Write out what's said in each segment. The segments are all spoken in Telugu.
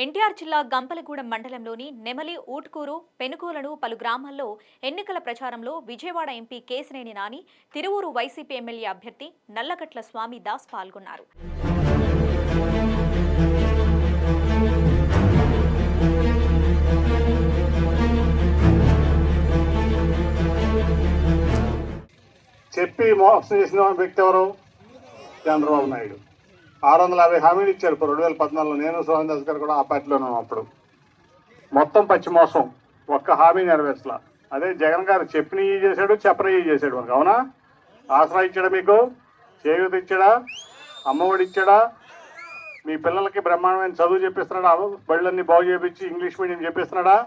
ఎన్టీఆర్ జిల్లా గంపలగూడెం మండలంలోని నెమలి, ఊట్కూరు, పెనుగోలను పలు గ్రామాల్లో ఎన్నికల ప్రచారంలో Vijayawada MP Kesineni Nani, Tiruvuru YCP MLA అభ్యర్థి నల్లగట్ల స్వామి దాస్ పాల్గొన్నారు. చెప్పి మోసం చేసిన వ్యక్తి ఎవరు? చంద్రబాబు నాయుడు. 650 హామీలు ఇచ్చారు 2014లో. నేను సోహన్ దాస్ గారు కూడా ఆ పార్టీలోనే అప్పుడు. మొత్తం పచ్చి మోసం, ఒక్క హామీ నెరవేర్చలా. అదే జగన్ గారు చెప్పినవి చేశాడు, చెప్పనివి చేశాడు. మనకు అవునా? ఆసరా ఇచ్చాడా? మీకు చేయూత ఇచ్చాడా? అమ్మఒడి ఇచ్చాడా? మీ పిల్లలకి బ్రహ్మాండమైన చదువు చెప్పిస్తున్నాడా? బళ్ళన్నీ బాగు చేయించి ఇంగ్లీష్ మీడియం చెప్పిస్తున్నాడా?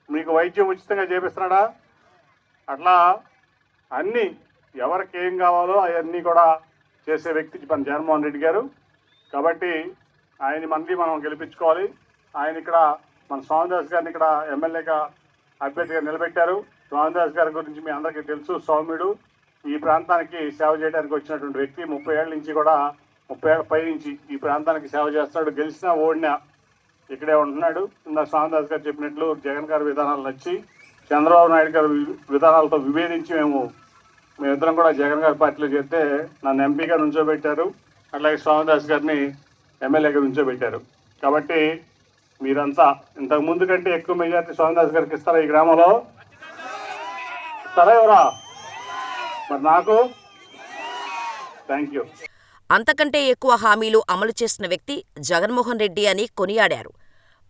మీకు వైద్యం ఉచితంగా చేపిస్తున్నాడా? అట్లా అన్నీ ఎవరికి ఏం కావాలో అవన్నీ కూడా చేసే వ్యక్తి మన జగన్మోహన్ రెడ్డి గారు. కాబట్టి ఆయన మళ్ళీ మనం గెలిపించుకోవాలి. ఆయన ఇక్కడ మన స్వామిదాస్ గారిని ఇక్కడ ఎమ్మెల్యేగా అభ్యర్థిగా నిలబెట్టారు. స్వామిదాస్ గారి గురించి మీ అందరికీ తెలుసు. సౌమ్యుడు, ఈ ప్రాంతానికి సేవ చేయడానికి వచ్చినటువంటి వ్యక్తి. 30 ఏళ్ళ నుంచి కూడా 30 ఏళ్ళ పై నుంచి ఈ ప్రాంతానికి సేవ చేస్తాడు. గెలిచినా ఓడినా ఇక్కడే ఉంటున్నాడు. ఇందా స్వామిదాస్ గారు చెప్పినట్లు జగన్ గారి విధానాలు నచ్చి చంద్రబాబు నాయుడు గారి విధానాలతో విభేదించి మేమిద్దరం కూడా జగన్ గారి పార్టీలో చేస్తే నన్ను ఎంపీగా నుంచోబెట్టారు. అట్లాగే స్వామిదాస్ గారిని ఎమ్మెల్యేగా నుంచోబెట్టారు. కాబట్టి మీరంతా ఇంతకు ముందు కంటే ఎక్కువ మెజార్టీ స్వామిదాస్ గారికి ఇస్తారా? ఈ గ్రామంలో ఇస్తారా ఎవరా? మరి నాకు థ్యాంక్ యూ. అంతకంటే ఎక్కువ హామీలు అమలు చేసిన వ్యక్తి జగన్మోహన్ రెడ్డి అని కొనియాడారు.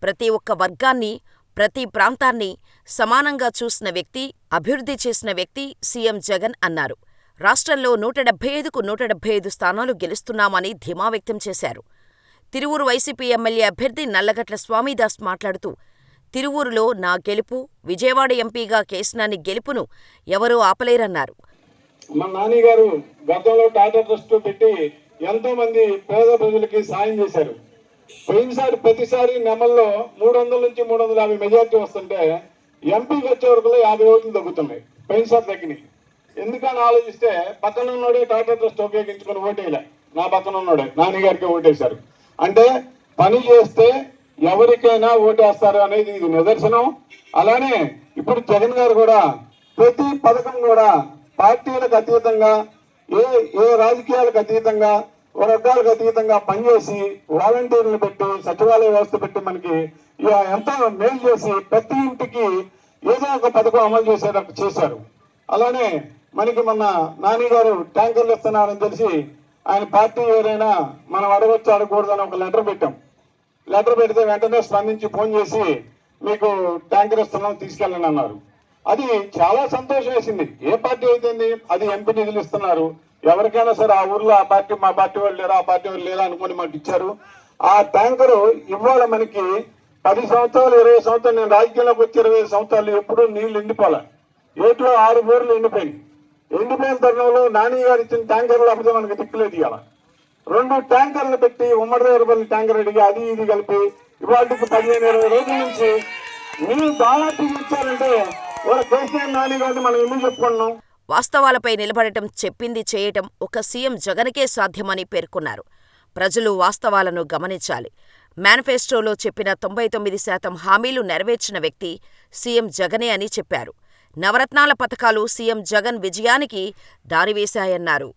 ప్రతి ఒక్క వర్గాన్ని, ప్రతి ప్రాంతాన్ని సమానంగా చూసిన వ్యక్తి, అభివృద్ధి చేసిన వ్యక్తి సీఎం జగన్ అన్నారు. రాష్ట్రంలో 175కు 175 స్థానాలు గెలుస్తున్నామని ధీమా వ్యక్తం చేశారు. తిరువూరు వైసీపీ ఎమ్మెల్యే అభ్యర్థి నల్లగట్ల స్వామిదాస్ మాట్లాడుతూ, తిరువూరులో నా గెలుపు, విజయవాడ ఎంపీగా కేశినేని గెలుపును ఎవరూ ఆపలేరన్నారు. మా నాన్నగారు గతంలో టాటా ట్రస్ట్ పెట్టి ఎంతో మంది పేద ప్రజలకి సాయం చేశారు. పోయినసారి ప్రతిసారి నెమల్లో 300 నుంచి 350 మెజార్టీ వస్తుంటే ఎంపీకి వచ్చే వరకు 50 ఓట్లు తగ్గుతున్నాయి. పోయినసారి తగ్గినాయి. ఎందుకని ఆలోచిస్తే పక్కన ఉన్నోడే టాటా ట్రస్ట్ ఉపయోగించుకుని ఓటేయలే. నా పక్కన ఉన్నోడే నాన్నగారికి ఓటేశారు. అంటే పని చేస్తే ఎవరికైనా ఓటేస్తారు అనేది ఇది నిదర్శనం. అలానే ఇప్పుడు జగన్ గారు కూడా ప్రతి పథకం కూడా పార్టీలకు అతీతంగా, ఏ రాజకీయాలకు అతీతంగా, వర్గాలకు అతీతంగా పనిచేసి వాలంటీర్లు పెట్టి, సచివాలయ వ్యవస్థ పెట్టి మనకి ఎంతో మేలు చేసి ప్రతి ఇంటికి ఏదో ఒక పథకం అమలు చేశారు. అలానే మనకి మొన్న నాని గారు ట్యాంకర్లు ఇస్తున్నారని తెలిసి ఆయన పార్టీ ఏదైనా మనం అడగొచ్చు అడగకూడదని ఒక లెటర్ పెట్టాం. లెటర్ పెడితే వెంటనే స్పందించి ఫోన్ చేసి మీకు ట్యాంకర్ ఇస్తున్నాం తీసుకెళ్ళండి అన్నారు. అది చాలా సంతోషం వేసింది. ఏ పార్టీ అయితేంది, అది ఎంపీ నిధులు ఇస్తున్నారు. ఎవరికైనా సరే ఆ ఊర్లో ఆ పార్టీ, మా పార్టీ వాళ్ళు లేరా, ఆ పార్టీ వాళ్ళు లేరా అనుకుని మాకు ఇచ్చారు. ఆ ట్యాంకరు ఇవాళ మనకి 10 సంవత్సరాలు 20 సంవత్సరాలు, నేను రాజకీయాల్లోకి వచ్చి 25 సంవత్సరాలు ఎప్పుడూ నీళ్లు ఎండిపోలే. ఏట్లో 6 బోర్లు ఎండిపోయినాయి. ఎండిపోయిన తరుణంలో నాని గారు ఇచ్చిన ట్యాంకర్లు అప్పుడు మనకి దిక్కులేదు. ఇవాళ 2 ట్యాంకర్లు పెట్టి ఉమ్మడి రూపాయలు ట్యాంకర్ అడిగి అది ఇది కలిపి ఇవాళకి 15-20 రోజుల నుంచి మీరు దాదాపు ఇచ్చారంటే వాళ్ళ కేసీఆర్ నాని గారిని మనం ఎందుకు చెప్పుకున్నాం? వాస్తవాలపై నిలబడటం, చెప్పింది చేయటం ఒక సీఎం జగన్కే సాధ్యమని పేర్కొన్నారు. ప్రజలు వాస్తవాలను గమనించాలి. మేనిఫెస్టోలో చెప్పిన 99% హామీలు నెరవేర్చిన వ్యక్తి సీఎం జగనే అని చెప్పారు. నవరత్నాల పథకాలు సీఎం జగన్ విజయానికి దారివేశాయన్నారు.